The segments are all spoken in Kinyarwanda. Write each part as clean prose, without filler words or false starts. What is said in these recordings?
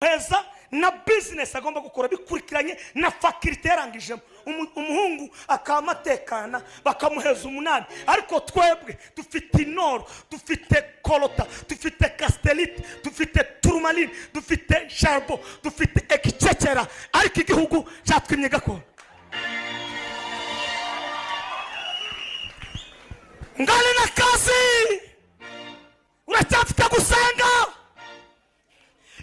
peza na business agomba gukora bikurikiranye na faculty yarangijemo. Umuhungu akamatekana bakamuheza 8, ariko twebwe dufite inoro, dufite kolota, dufite castellite, dufite tourmaline, dufite charbon, dufite ekicecera, ariko igihugu cyatwimye gakondo. Ngali na kazi uracyafite gusanga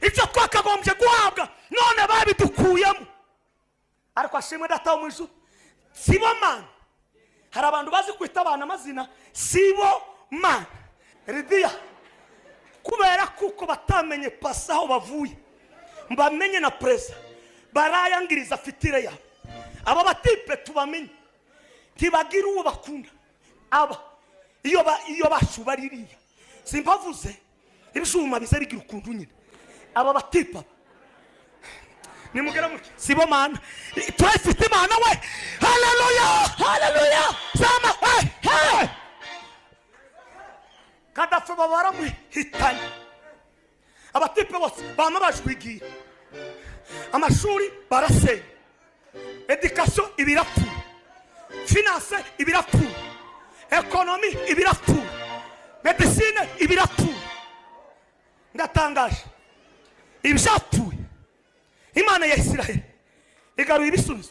ibyo twakagombye guhabwa, none babidukuyemo. Ariko ashimwe data mu ijuru, sibo man. Hari abantu bazi kwita abana amazina sibo man. Ridia kubera kuko batamenye pasa aho bavuye, mbamenye na presa barayangiriza fitire ya aba batipe tubamenye ntibagira uwo bakunda. Aba iyo bashuba ririya simpavuze ibishuma bize bigira ukuntu nyine. Aba batipa nimugera muke sibo mana, twafite imana we. Haleluya, haleluya, sama hey. Kadafu babara muhitanye abatipe bose bama bajwigira, amashuri barasenya, education ibirapfu, finance ibirapfu, economy ibirapfu, medicine ibirapfu. Ndatangaje ibishapfuye Imana ya Isiraheli igaruye ibisubizo.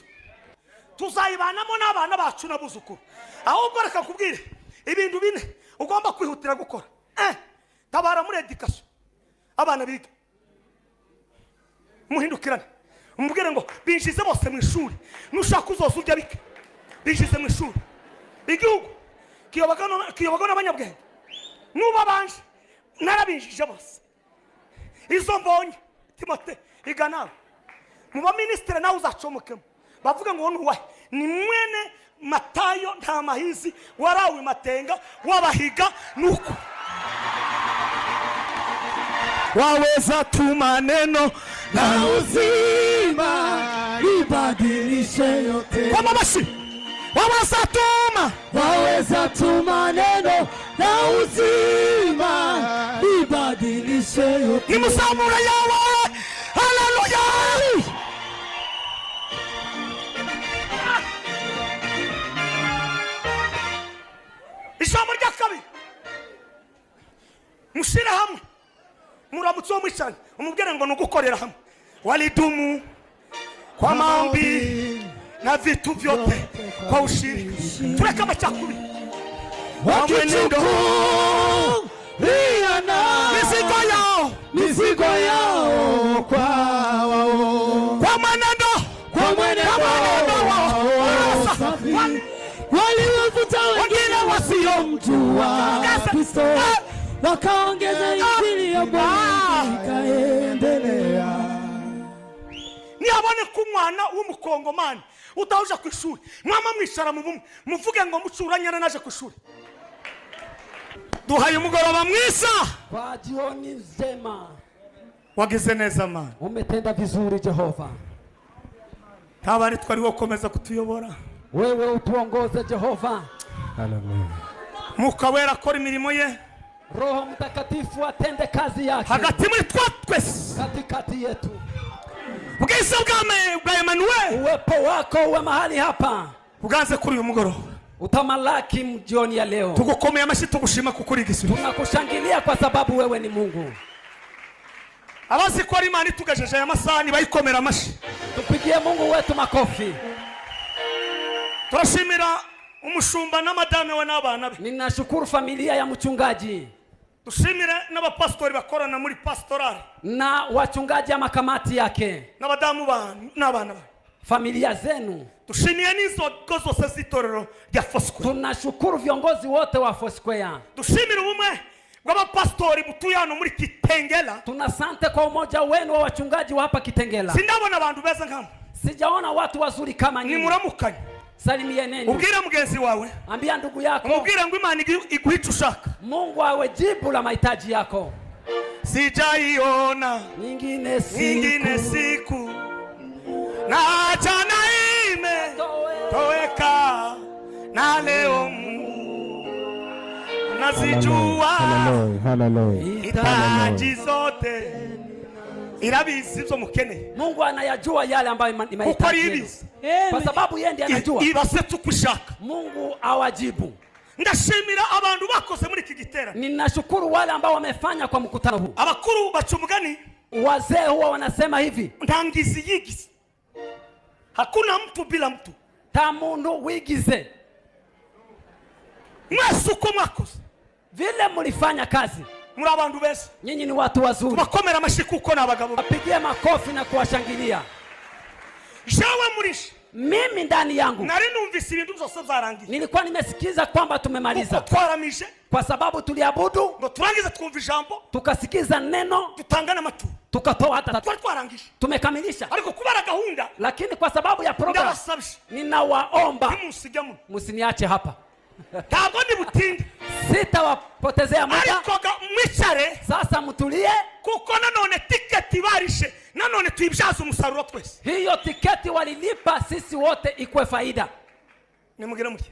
Tuzayibanamo n'abana bacu n'abuzukuru. Ahubwo reka kubwire ibintu bine ugomba kwihutira gukora. Tabara muri education, abana biga muhindukirane, umubwire ngo binjize bose mu ishuri, nushaka uzoza urya bike binjize mu ishuri. Igihugu kiyoboga n'abanyabwenge, nuba banje narabinjije bose. Izo mbonye Timote igana mu ba ministre nawe uzacomokemo bavuga ngo nuwa ni mwene Matayo nta mahizi warawe matenga wabahiga nuko waweza tuma neno na uzima libadilishe yote. Kwa mabashi waweza tuma neno na uzima libadilishe yote. Ni musamura yawe. Haleluya. Ijambo rya kabiri mushira hamwe muramutse wo mwicanye umubwire ngo nugukorera hamwe. Walidumu kwa maombi na vitu vyote kwa ushirika. Tureka machakubiri wakituku riana mizigo yao kwa mwenendo waliwavuta wengine wasiomjua Kristo, wakaongeza injili ya Bwana ikaendelea. Niabone kumwana w'umukongomani utauje ku ishuri, mwama mwishara mu bumwe muvuge ngo mucuranyana naje ku ishuri. Duhaye umugoroba mwisa kwa jioni njema. Wagize neza mana, umetenda vizuri Jehova. Tabari twari wokomeza kutuyobora, wewe utuongoze Jehova. Haleluya. Mukawera akora imirimo ye, Roho Mtakatifu atende kazi yake hagati muri twese, katikati yetu. Ubwiza bwa Emmanuel, uwepo wako uwe mahali hapa, uganze kuri uyu mugoroba, utamalaki mjioni ya leo. Tugukomeye amashi tugushima kukuri gisuri, tunakushangilia kwa sababu wewe ni Mungu. Abazi ko ari Imana itugejeje aya masani bayikomera amashi. Tupigie Mungu wetu makofi. Turashimira umushumba na madame we n'abana be. Ninashukuru familia ya mchungaji. Dushimire n'abapastori bakorana muri pastoral na wachungaji ama kamati yake n'abadamu n'abana be, familia zenu. Dushimiye nizo zose z'itorero rya Foursquare. Tunashukuru viongozi wote wa Foursquare. Dushimire ubumwe bw'abapastori butuye hano muri Kitengela. Tunasante kwa umoja wenu wa wachungaji wa hapa Kitengela. Sindabona abantu beza nkama, sijaona watu wazuri kama nyinyi. Nimuramukanye, salimianeni, ubwire mugenzi wawe, ambia ndugu yako, umubwire ngo Imana iguhica ushaka. Mungu awe jibu la mahitaji yako. Sijaiona nyingine siku na jana imetoweka na leo nazijua hitaji zote irabizi ibyo mukeneye Mungu anayajua yale ambayo ni kuko mahitaji yenu. aribizi Kwa sababu yeye ndiye anajua. ibasetse uko ushaka. Mungu awajibu. Ndashimira abantu bakoze muri iki giterane. Ninashukuru wale ambao wamefanya kwa mkutano huu. Abakuru baca umugani, Wazee huwa wanasema hivi, ndangizi yigize, hakuna mtu bila mtu. ta muntu wigize. Mwese uko mwakoze Vile mlifanya kazi, muri abantu beza, nyinyi ni watu wazuri. tubakomera amashyi kuko ni abagabo. Wapigie makofi na kuwashangilia. Jewe murisha, Mimi ndani yangu nari numvise ibintu byose byarangiye, nilikuwa nimesikiza kwamba tumemaliza, twaramije kwa sababu tuliabudu, ngo turangize twumva ijambo, tukasikiza neno, dutangana amaturo, tukatoa hata twari twarangije. tumekamilisha. Ariko kubara gahunda, Lakini kwa sababu ya program, ndabasabye ninawaomba ntimusigemo, msiniache hapa, ntabwo ndi butinde, sitawapotezea muda. ariko mwicare Sasa mtulie, kuko nanone tiketi barishe, nanone tuyibyaza umusaruro twese. hiyo tiketi walilipa, sisi wote ikwe faida. Nimugire muke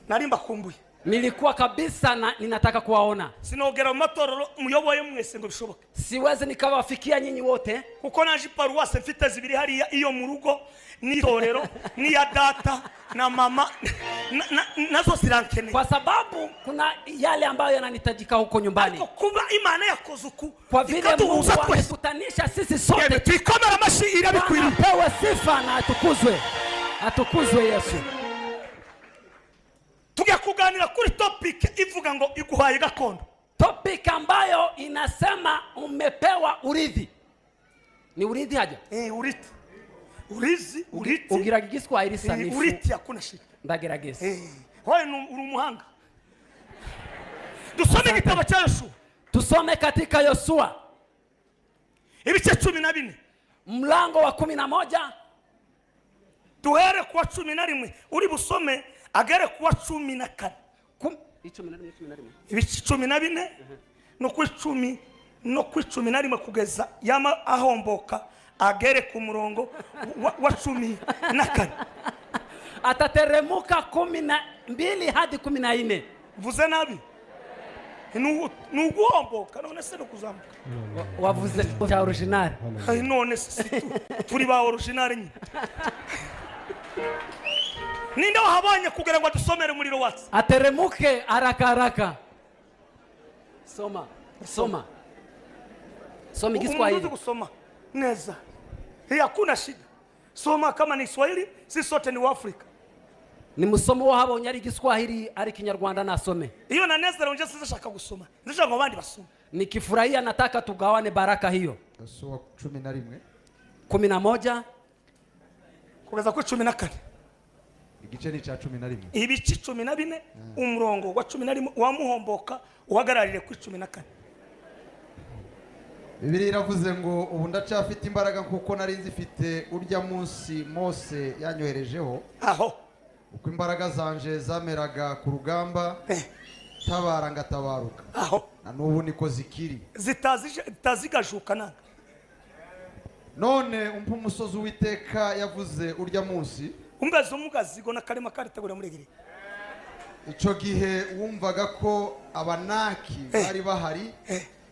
nari mbakumbuye, Nilikuwa kabisa na ninataka kuwaona, sinogera mu matorero muyoboye mwese ngo bishoboke, siwezi nikawafikia nyinyi wote, kuko naje paruwase mfite zibiri hariya, iyo mu rugo n'itorero n'iya data na mama nazo zirankeneye, kwa sababu kuna yale ambayo yananitajika huko nyumbani. ariko kuba Imana yakoze uku Kwa vile Mungu ikatuhuza twese, amekutanisha sisi sote, tuikomera amashyi irabikwiriye. apewe sifa na atukuzwe, atukuzwe Yesu. Tugiye kuganira kuri topic ivuga ngo iguhaye gakondo. Topic ambayo inasema umepewa urithi. Ni urithi haja? Urithi. Urizi, urithi. Ugira Kiswahili sanifu. Urithi hakuna shida. Ndagerageza. Wewe ni umuhanga. Dusome kitabu cha Yoshua. Tusome katika Yoshua ibice 14. mlango wa 11. Duhere kuwa 11. Uri busome agere kuwa 14. Ibice 14 no ku 10 no ku 11 kugeza yama ahomboka agere ku murongo wa 14. Atateremuka 12 hadi 14. Vuze nabi nuguhomboka none se no kuzamuka Wavuze cha original. None se turi ba original nyine. Ninde wahabanye kugira ngo dusomere muri Rowatsi? Ateremuke haraka haraka. Soma. Soma Kiswahili. Kusoma neza. Hakuna shida. Soma kama ni Kiswahili, sisi sote ni Waafrika. Ni musomo wahabonye ari Kiswahili ari Kinyarwanda nasome. Hiyo na neza nje sasa shaka gusoma. Ndashaka ngo abandi basome. Nikifurahia nataka tugawane baraka hiyo. Yoshua 11 11 kugeza ku 14. igice ni cha 11. Ibice 14 umurongo wa 11 wa muhomboka uhagararire ku 14. Bibiliya iravuze ngo ubu ndacyafite imbaraga kuko nari nzifite urya munsi Mose yanyoherejeho. Aho uko imbaraga zanje zameraga ku rugamba tabara ngatabaruka. Aho na n'ubu niko zikiri zitazigajuka nanga. None umpa umusozi w'Uwiteka yavuze urya munsi umugazigo na karema karitegura muregere. Ico gihe wumvaga ko abanaki bari bahari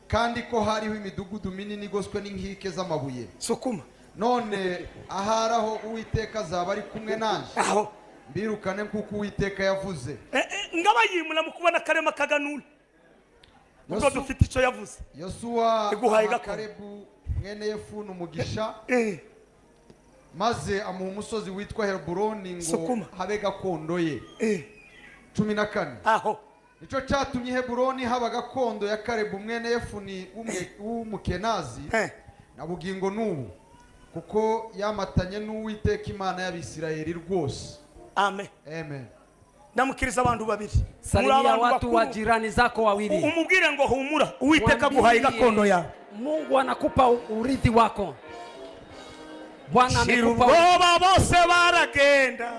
kandi ko hariho imidugudu minini igoswe n'inkike z'amabuye. Sukuma None aharaho Uwiteka azaba ari kumwe nanje. Aho Mbirukane kuko Uwiteka yavuze. Ngabayimuna mu kubona karema kaganura. Ubwo dufite ico yavuze. Yoshua iguhaye gakondo. Kalebu mwene Yefune umugisha maze amuha umusozi witwa Heburoni ngo habe gakondo ye. 14. Aho Nico cyatumye Heburoni haba gakondo ya Kalebu mwene Yefuni w'umukenazi na bugingo n'ubu kuko yamatanye n'Uwiteka Imana y'Abisirayeli rwose. Amen. Amen. Ndamukiriza abantu babiri. Salimia watu wa jirani zako wawili. Umubwire ngo humura Uwiteka guhaye gakondo yawe. Mungu anakupa urithi wako. Bwana amekupa ubwoba bose baragenda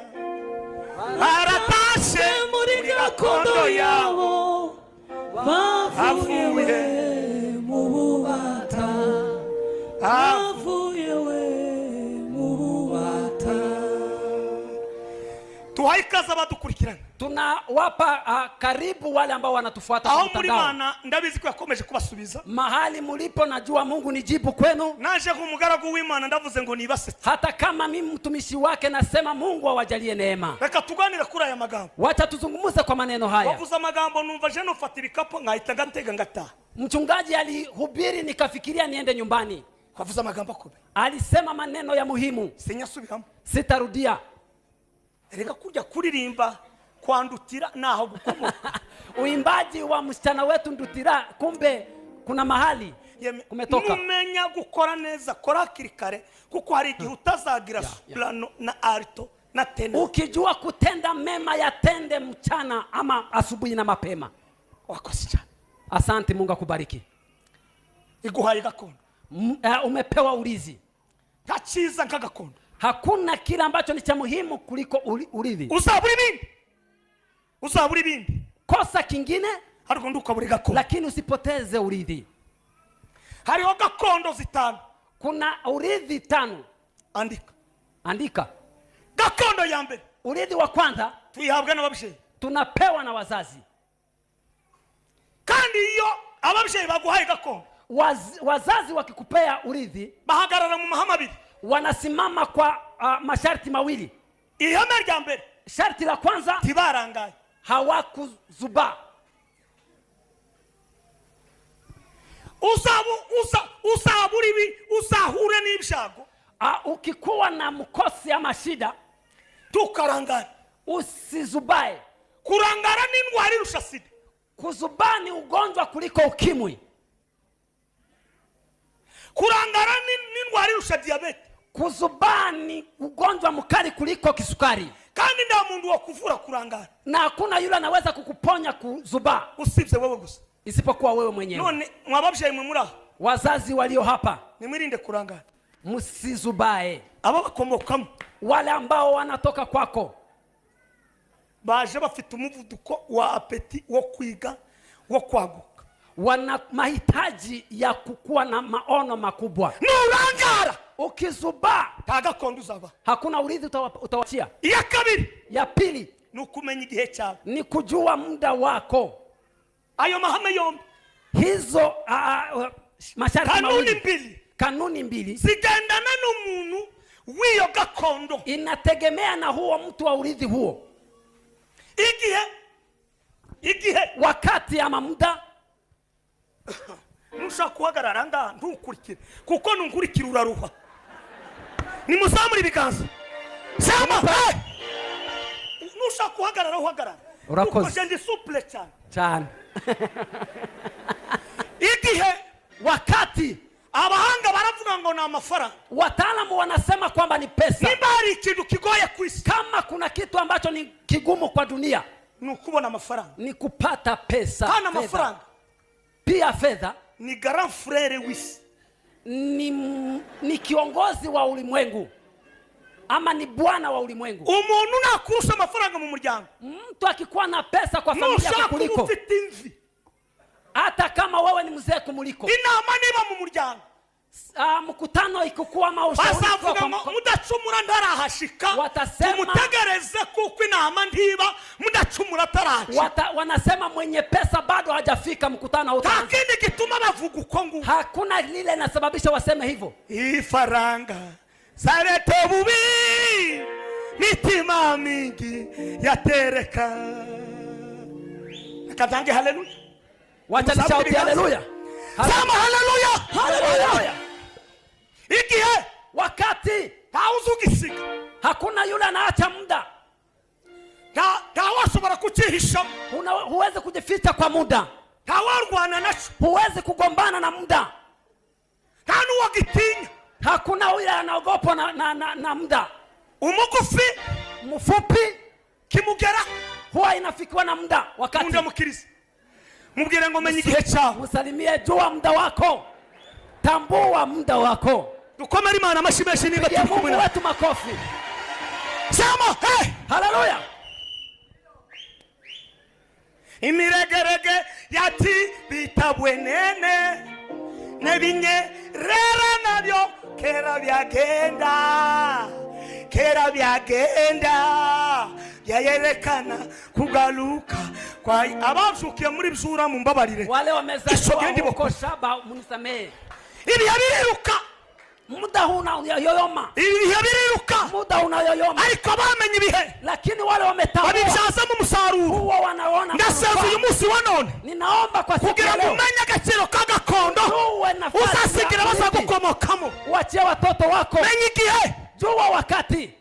baratashe muri gakondo yabo bavuye mu bubata bavuye mu bubata. Tuhaye ikaze abadukurikira. badukurikirana, tunawapa karibu wale ambao wanatufuata kwa aho muri mtandao. Mana ndabizi ko yakomeje kubasubiza. Mahali mulipo najua Mungu ni jibu kwenu. Naje ku mugaragu w'Imana ndavuze ngo nibasetse. Hata kama mimi mtumishi wake nasema Mungu awajalie neema. Reka tuganire kuri aya magambo. Wacha tuzungumze kwa maneno haya. Wavuza magambo numva je no fatira ikapo nkahita ngatega ngata. Mchungaji alihubiri nikafikiria niende nyumbani. Wavuza magambo akobe. Alisema maneno ya muhimu. Sinyasubiramo. Sitarudia. Reka kujya kuririmba kwandutira naho gukomoka. Uimbaji wa msichana wetu Ndutira kumbe kuna mahali kumetoka. Numenya gukora neza, kora kirikare kuko hari igihe utazagira soprano na alto na tenor. Ukijua kutenda mema yatende mchana ama asubuhi na mapema. Wakosi. Asante, Mungu akubariki. Iguhaye gakondo. Umepewa urithi. Tachiza nkagakondo. Hakuna kila ambacho ni cha muhimu kuliko urithi. Uzaburi bindi. Uzaburi bindi. Kosa kingine hariko ndukaburi gakondo. Lakini usipoteze urithi. Hariho gakondo zitanu. Kuna urithi 5. Andika. Gakondo ya mbere. Urithi wa kwanza tuyihabwa n'ababyeyi. Tunapewa na wazazi. Kandi iyo ababyeyi baguhaye gakondo, wazazi wakikupea urithi bahagarara mu mahame abiri. Wanasimama kwa masharti mawili. Ihame rya mbere, sharti la kwanza, tibarangaye, hawakuzuba. Usahure n'ibishago. Ukikuwa na mkosi ama shida, tukarangara. Usizubae. Kurangara ni ndwara irusha sida. Kuzubaa ni ugonjwa kuliko ukimwi. Kurangara ni ndwara irusha diabete. Kuzubaa ni ugonjwa mkali kuliko kisukari. Kandi nda mundu wa kuvura kurangara. Na hakuna yule anaweza kukuponya kuzubaa. Usibye wewe gusa. Isipokuwa wewe mwenyewe. None mwababyeyi mwe muri. Wazazi walio hapa, nimwirinde kurangara. Msizubae. Abo bakomokamo, wale ambao wanatoka kwako, baje bafite umuvuduko wa apeti wo kwiga wo kwaguka. Wana mahitaji ya kukua na maono makubwa. Nurangara ukizubaa, tagakondo uzaba. Hakuna urithi utawachia. Ya kabiri, ya pili, nukumenya igihe cyawe. Ni kujua muda wako. Ayo mahame yombi, hizo masharti mawili, kanuni mbili zigendana n'umuntu wiyo gakondo. Inategemea na huo mtu wa urithi huo. Igihe wakati ama muda. Nusha kuhagarara nda ntukurikire kuko nunkurikira uraruha. Nimuzamura ibiganza. Sema nusha kuhagarara uhagarara. Urakoze. Ndi souple cyane. Igihe wakati abahanga baravuga ngo na amafaranga. Wataalamu wanasema kwamba ni pesa. Niba hari ikintu kigoye kwisi, kama kuna kitu ambacho ni kigumu kwa dunia, ni kubona amafaranga, ni kupata pesa. Kana amafaranga pia fedha ni grand frère wisi, ni kiongozi wa ulimwengu ama ni bwana wa ulimwengu. Umuntu nakurusha amafaranga mu muryango, mtu akikuwa na pesa kwa familia kuliko, hata kama wewe ni mzee kumuliko, inama niba mu muryango, mkutano ikikuwa maushauri kwa mudacumura ndarahashika, tumutegereze kuko inama ndiba mudacumura tarahashika. Wanasema mwenye pesa bado hajafika, mkutano utaanza. Lakini kituma bavuga uko nguko, hakuna lile linasababisha waseme hivyo. Ifaranga sarete bubi mitima mingi yatereka. Nakatange haleluya. Wacha nishauti haleluya. Sema haleluya. Haleluya. Igihe wakati hauzugisiga, hakuna yule anaacha muda. Washobora kuchihisha, huwezi kujificha kwa muda. Warwana nacho, huwezi kugombana na muda. Kanu wagitinya, hakuna yule anaogopa na muda. Umugufi mfupi kimugera huwa inafikiwa na muda. Wakati munda mukiriza mubwire ngo menye igihe cyawe, musalimie jua muda wako, tambua muda wako. Dukomere Imana amashimeshi niba tukumuna wetu makofi. Sema hey haleluya. Imiregerege yati bitabwenene nebinye rera nabyo kera byagenda yayerekana kugaruka kwa abavukiye muri Bzura mu mbabarire wale wamezaliwa huko Shaba munisamehe. Ibihe biriruka, muda unayoyoma, ibihe biriruka, muda unayoyoma, ariko bamenye ibihe, lakini wale wametambua babibyazamo umusaruro. huo wanaona ndaseze uyu munsi wa none ninaomba kwa siku kugira ya leo umenye agaciro k'agakondo uzasigira bazagukomokamo. uachie watoto wako menya igihe, jua wakati.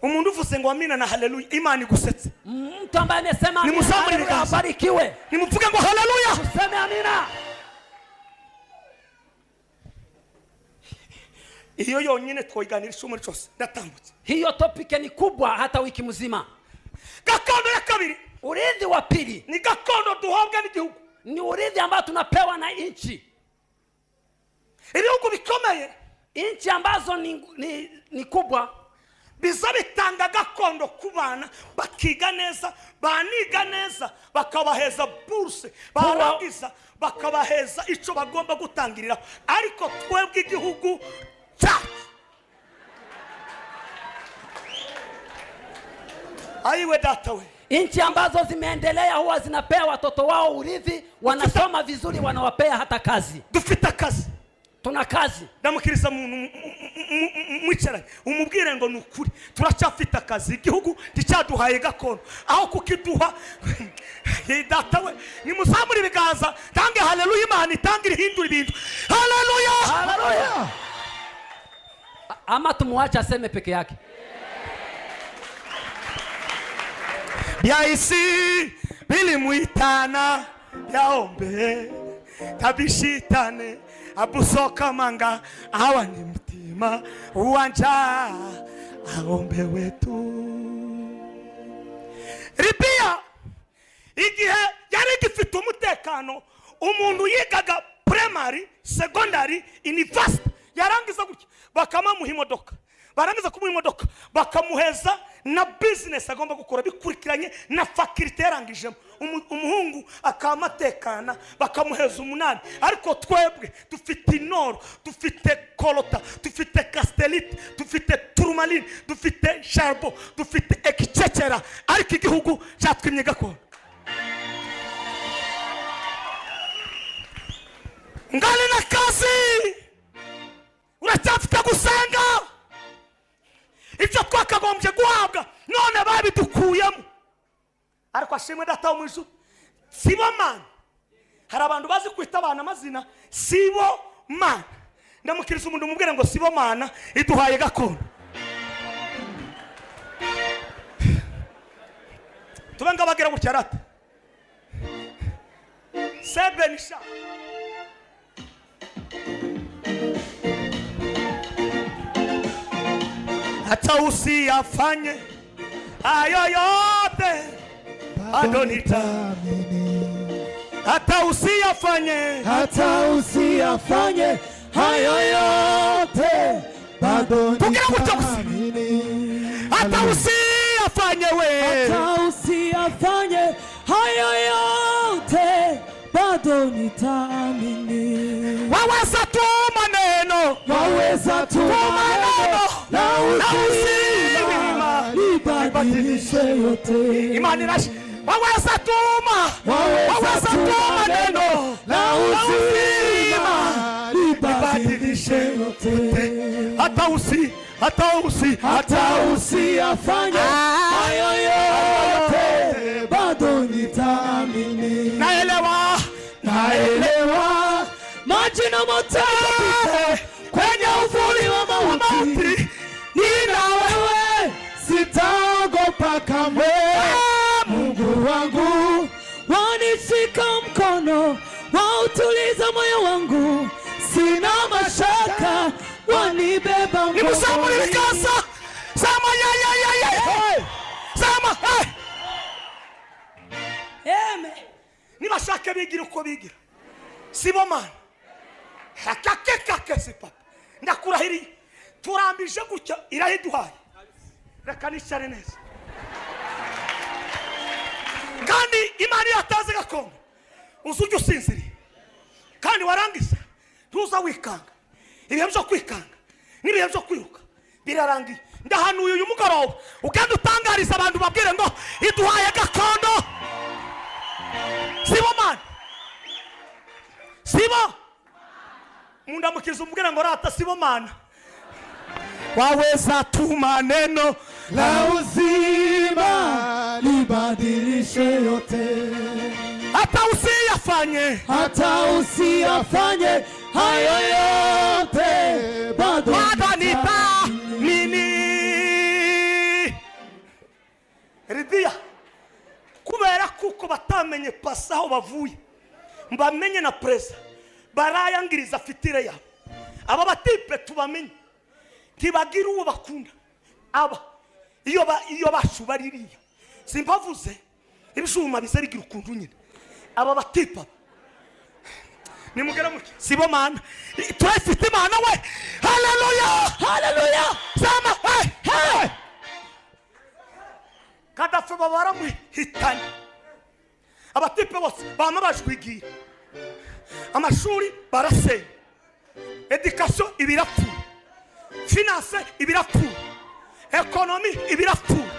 umuntu uvuze ngo amina na haleluya, Imana igusetse. Mtu ambaye amesema amina abarikiwe, nimuvuge ngo haleluya, tuseme amina. iyo yonyine twoyiganirisha muri cyose ndatambutse. Hiyo topic ni kubwa hata wiki mzima. Gakondo ya kabiri, urithi wa pili ni gakondo duhabwa n'igihugu, ni urithi ambao tunapewa na nchi. ibihugu bikomeye, nchi ambazo ni kubwa biza bitanga gakondo ku bana bakiga neza, baniga neza, bakabaheza burse, barangiza bakabaheza ico bagomba gutangirira. Ariko twebwe igihugu cyacu, aiwe data we, nchi ambazo zimeendelea huwa zinapea watoto wao urithi, wanasoma vizuri, wanawapea hata kazi. dufite kazi, tuna kazi. ndamukiriza muntu mwicaranye umubwire ngo nukuri turacyafite akazi, igihugu ticyaduhaye gakondo aho kukiduha. Data we, nimuzamure ibiganza tange haleluya, Imana itangire hindura ibintu. Haleluya, haleluya. Ama tumuache aseme peke yake. Byaisi bilimuitana yaombe tabishitane abusoka manga hawa ni mtima uwanja aombe wetu. Libya igihe yari gifite umutekano, umuntu yigaga primary, secondary, university yarangiza gutya bakamuha imodoka, barangiza kumuha imodoka bakamuheza na business agomba gukora bikurikiranye na faculty yarangijemo. Umuhungu akamatekana bakamuheza 8. ariko twebwe dufite Inoro, dufite Kolota, dufite Castellite, dufite Turmalin, dufite Sharbo, dufite Ekicecera, ariko igihugu cyatwimye gakondo. Ngali na kazi uracyafite gusenga, ibyo twakagombye guhabwa none babidukuyemo. Ariko ashimwe data mu ijuru, sibo Mana. Hari abantu bazi kwita abana amazina sibo Mana. Ndamukiriza umuntu umubwire ngo sibo Mana iduhaye gakondo. Tubenga bagira gutya rata sebenisha hata usiyafanye hayo yote bado nitaamini. Hata usiyafanye, hata usiyafanye hayo yote bado nitaamini. Hata usiyafanye we, hata usiyafanye hayo yote bado nitaamini. waweza tu maneno, waweza tu maneno na uzima libadilishe yote. Imani rashi, waweza tu maneno na uzima libadilishe yote. hata usiyafanye hayo yote bado nitaamini. Naelewa maji na moto kwenye uvuli wa mauti, nina wewe sitaogopa kamwe. Mungu wangu wanishika mkono, wautuliza moyo wangu, sina mashaka, wanibeba mkono. Nimusamuri vikasa sama sama Amen. nibashaka bigira uko bigira sibo Mana. Hakakeka si papa, ndakurahiriye turambije gutya irahiduhaye. Reka nicare neza kandi Imana yataze gakondo uzujya usinziriye kandi warangiza ntuza wikanga. Ibihe byo kwikanga n'ibihe byo kwiruka birarangiye. ndahanuye uyu mugoroba ugenda utangariza abantu babwire ngo iduhaye gakondo. Sibo man, sibo mundamukiza umubwire ngo rata sibo man. Waweza tuma neno la uzima libadilishe yote, hata usiyafanye hayo yote, bado nitaamini. Ridia kubera kuko batamenye pasa aho bavuye, mbamenye na presa barayangiriza fitire yabo. Aba batipe tubamenye ntibagira uwo bakunda. Aba iyo bashuba ririya simpavuze ibishuma bizarigira ukuntu nyine. Aba batipa nimugera muke sibo mana, twafite imana we. Haleluya, haleluya, sama hey Kadafi babara muhitanye. Abatipe bose bama bajwigira, amashuri barasenya, education ibirapfuye, finance ibirapfuye, economy ibirapfuye,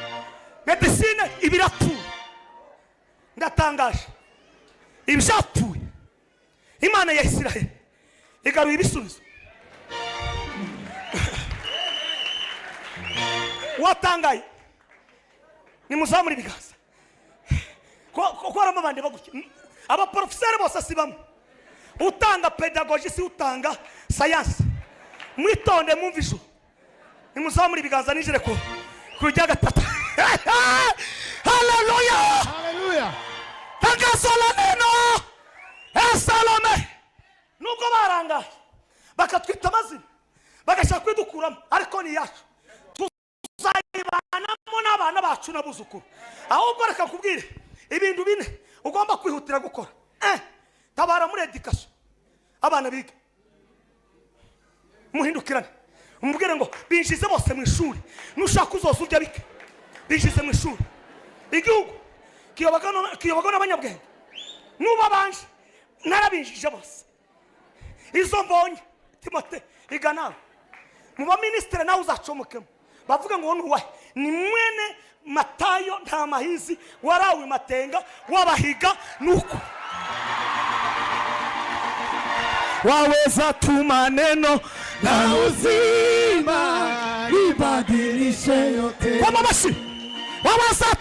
medicine ibirapfuye. Ndatangaje ibishapfuye Imana ya Israel igaruye ibisubizo. Watangaye ni muzamuri bigaza ko aramabande baguki. Aba professeur bose sibamwe, utanga pedagogy si utanga science. Mwitonde mumvisho ni muzamuri bigaza nijere ko kujya gatatu. Haleluya, haleluya. Tangasola neno Salome nubwo barangaye bakatwita amazina bagashaka kwidukuramo, ariko ni yacu tuzayibanamo n'abana bacu n'abuzukuru. Ahubwo reka kubwire ibintu bine ugomba kwihutira gukora. Tabara muri education, abana biga muhindukirane umubwire ngo binjize bose mu ishuri. Nushaka uzoza urya bike binjize mu ishuri. Igihugu kiyoboka n'abanyabwenge nuba banje narabinjije bose. Izo mbonye Timote igana mu ba ministre nawe uzacomokemo bavuga ngo nuwahe ni mwene Matayo nta mahizi warawi matenga wabahiga nuko. Waweza tuma neno la uzima libadilishe yote. Kwa mabashi waweza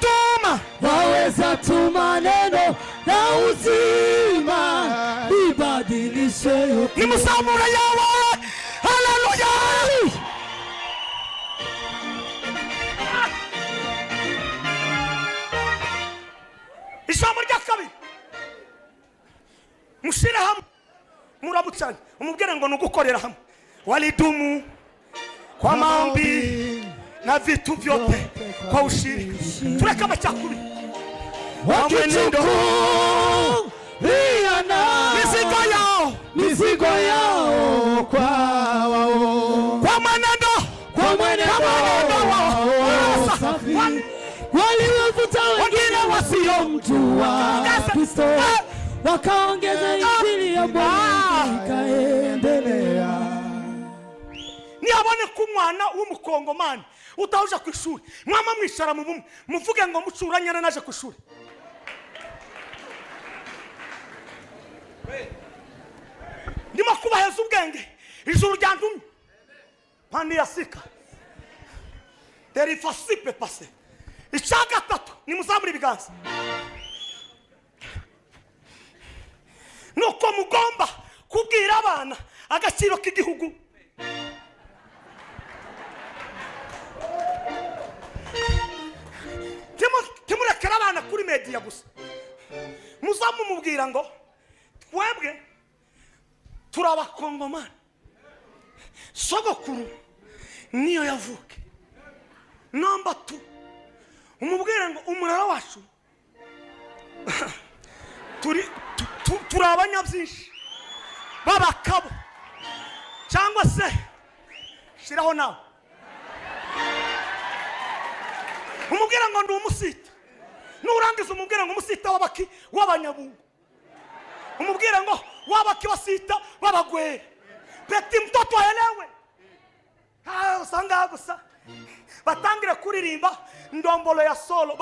tuma neno la uzima libadilishe yote. Ni musamura yawe. Haleluya. Ijambo rya kabiri mushire hamwe murabucanye umubwire ngo nugukorera hamwe. Walidumu kwa maombi na vitu vyote kwa ushirika. Tureka machakubi wakichuku mizigo yao kwa wao, kwa mwenendo wao safi, waliwavuta wengine wasiomjua Kristo, wakaongeza injili ya Bwana ikaendelea. Niabone kumwana w'umukongomani utauje ku ishuri mwama mwishara mu bumwe muvuge ngo mucuranyana naje ku ishuri. Ndimo kubaheza ubwenge ijuru ryandumye pandi yasika derifasipe pase. Icaga tatu ni muzamuri biganza nuko mugomba kubwira abana agaciro k'igihugu. Timurekera abana kuri media gusa, muzamu mubwira ngo twebwe turabakongomani, sogokuru niyo yavuke. Number 2 umubwira ngo umurara wacu turi abanyabyinshi babakabo cyangwa se shiraho nawe umubwira ngo ndi umusita. Nurangiza umubwira ngo umusita wabaki w'abanyabungu, umubwira ngo wabaki wasita wabagwere. Peti mtoto aelewe. Usanga gusa batangire kuririmba ndombolo ya solo